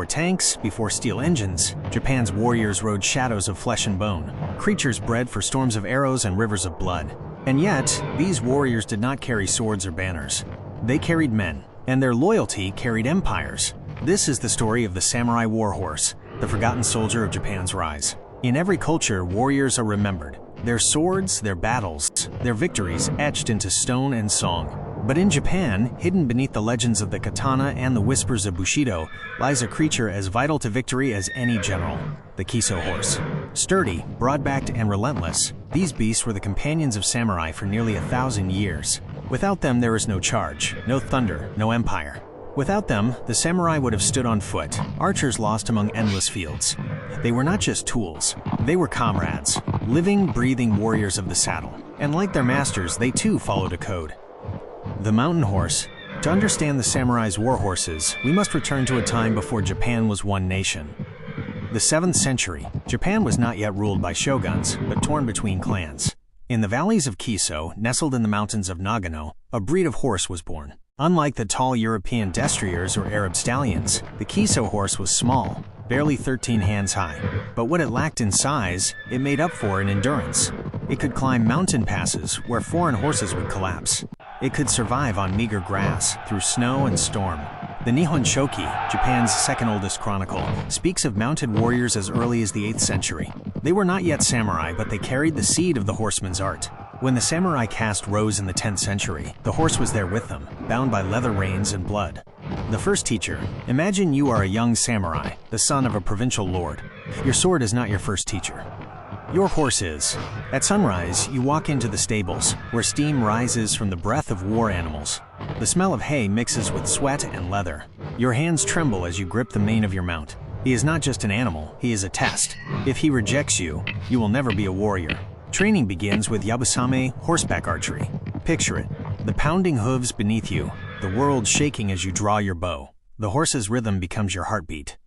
tanks, before steel engines, Japan's warriors rode shadows of flesh and bone, creatures bred for storms of arrows and rivers of blood. And yet, these warriors did not carry swords or banners. They carried men, and their loyalty carried empires. This is the story of the samurai warhorse, the forgotten soldier of Japan's rise. In every culture, warriors are remembered. Their swords, their battles, their victories etched into stone and song. But in Japan, hidden beneath the legends of the katana and the whispers of Bushido, lies a creature as vital to victory as any general, the Kiso horse. Sturdy, broad-backed, and relentless, these beasts were the companions of samurai for nearly 1,000 years. Without them, there is no charge, no thunder, no empire. Without them, the samurai would have stood on foot, archers lost among endless fields. They were not just tools, they were comrades, living, breathing warriors of the saddle. And like their masters, they too followed a code. The mountain horse. To understand the samurai's war horses, we must return to a time before Japan was one nation. The 7th century, Japan was not yet ruled by shoguns, but torn between clans. In the valleys of Kiso, nestled in the mountains of Nagano, a breed of horse was born. Unlike the tall European destriers or Arab stallions, the Kiso horse was small, barely 13 hands high. But what it lacked in size, it made up for in endurance. It could climb mountain passes where foreign horses would collapse. It could survive on meager grass, through snow and storm. The Nihon Shoki, Japan's second oldest chronicle, speaks of mounted warriors as early as the 8th century. They were not yet samurai, but they carried the seed of the horseman's art. When the samurai caste rose in the 10th century, the horse was there with them, bound by leather reins and blood. The first teacher. Imagine you are a young samurai, the son of a provincial lord. Your sword is not your first teacher. Your horse is. At sunrise, you walk into the stables, where steam rises from the breath of war animals. The smell of hay mixes with sweat and leather. Your hands tremble as you grip the mane of your mount. He is not just an animal, he is a test. If he rejects you, you will never be a warrior. Training begins with yabusame, horseback archery. Picture it, the pounding hooves beneath you, the world shaking as you draw your bow. The horse's rhythm becomes your heartbeat.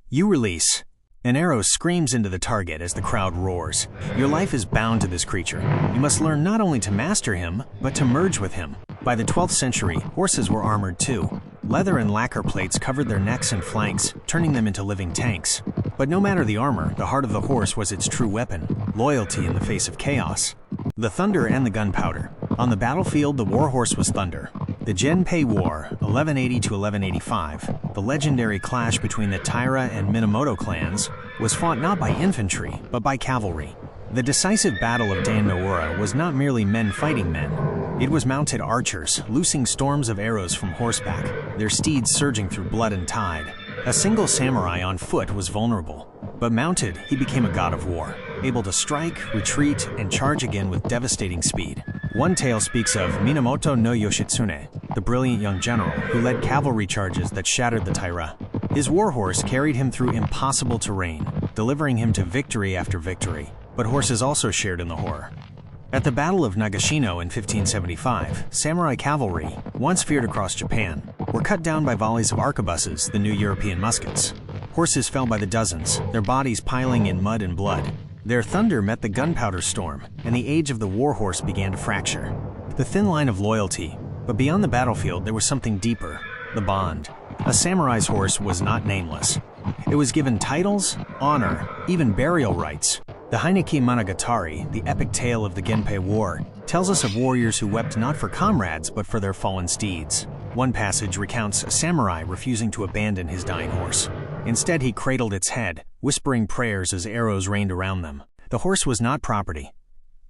You release. An arrow screams into the target as the crowd roars. Your life is bound to this creature. You must learn not only to master him, but to merge with him. By the 12th century, horses were armored too. Leather and lacquer plates covered their necks and flanks, turning them into living tanks. But no matter the armor, the heart of the horse was its true weapon, loyalty in the face of chaos. The thunder and the gunpowder. On the battlefield, the warhorse was thunder. The Genpei War, 1180 to 1185, the legendary clash between the Taira and Minamoto clans, was fought not by infantry, but by cavalry. The decisive Battle of Dan no-ura was not merely men fighting men. It was mounted archers, loosing storms of arrows from horseback, their steeds surging through blood and tide. A single samurai on foot was vulnerable, but mounted, he became a god of war, able to strike, retreat, and charge again with devastating speed. One tale speaks of Minamoto no Yoshitsune, the brilliant young general who led cavalry charges that shattered the Taira. His warhorse carried him through impossible terrain, delivering him to victory after victory. But horses also shared in the horror. At the Battle of Nagashino in 1575, samurai cavalry, once feared across Japan, were cut down by volleys of arquebuses, the new European muskets. Horses fell by the dozens, their bodies piling in mud and blood. Their thunder met the gunpowder storm, and the age of the warhorse began to fracture. The thin line of loyalty, but beyond the battlefield there was something deeper, the bond. A samurai's horse was not nameless. It was given titles, honor, even burial rites. The Heineki Monogatari, the epic tale of the Genpei War, tells us of warriors who wept not for comrades but for their fallen steeds. One passage recounts a samurai refusing to abandon his dying horse. Instead, he cradled its head, whispering prayers as arrows rained around them. The horse was not property.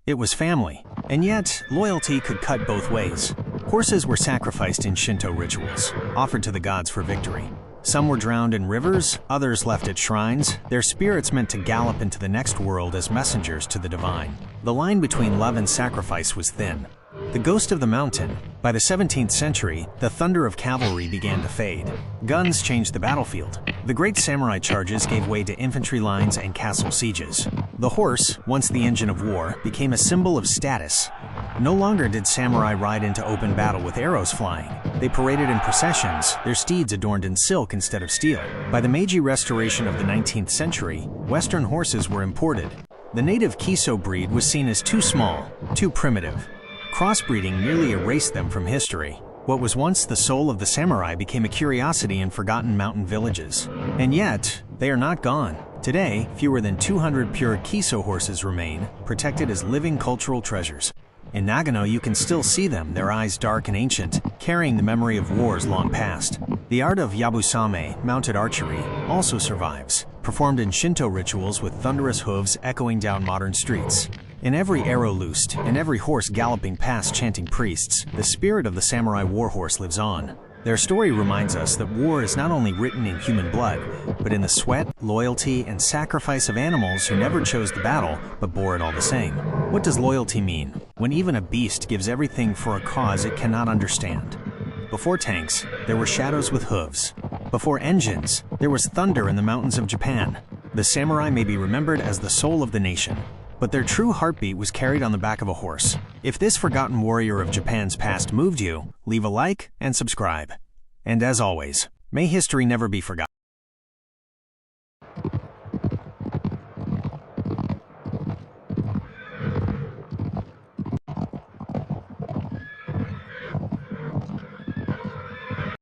It was family. And yet, loyalty could cut both ways. Horses were sacrificed in Shinto rituals, offered to the gods for victory. Some were drowned in rivers, others left at shrines, their spirits meant to gallop into the next world as messengers to the divine. The line between love and sacrifice was thin. The ghost of the mountain. By the 17th century, the thunder of cavalry began to fade. Guns changed the battlefield. The great samurai charges gave way to infantry lines and castle sieges. The horse, once the engine of war, became a symbol of status. No longer did samurai ride into open battle with arrows flying. They paraded in processions, their steeds adorned in silk instead of steel. By the Meiji Restoration of the 19th century, Western horses were imported. The native Kiso breed was seen as too small, too primitive. Crossbreeding nearly erased them from history. What was once the soul of the samurai became a curiosity in forgotten mountain villages. And yet, they are not gone. Today, fewer than 200 pure Kiso horses remain, protected as living cultural treasures. In Nagano, you can still see them, their eyes dark and ancient, carrying the memory of wars long past. The art of yabusame, mounted archery, also survives, performed in Shinto rituals with thunderous hooves echoing down modern streets. In every arrow loosed, and every horse galloping past chanting priests, the spirit of the samurai warhorse lives on. Their story reminds us that war is not only written in human blood, but in the sweat, loyalty, and sacrifice of animals who never chose the battle, but bore it all the same. What does loyalty mean? When even a beast gives everything for a cause it cannot understand. Before tanks, there were shadows with hooves. Before engines, there was thunder in the mountains of Japan. The samurai may be remembered as the soul of the nation, but their true heartbeat was carried on the back of a horse. If this forgotten warrior of Japan's past moved you, leave a like and subscribe. And as always, may history never be forgotten.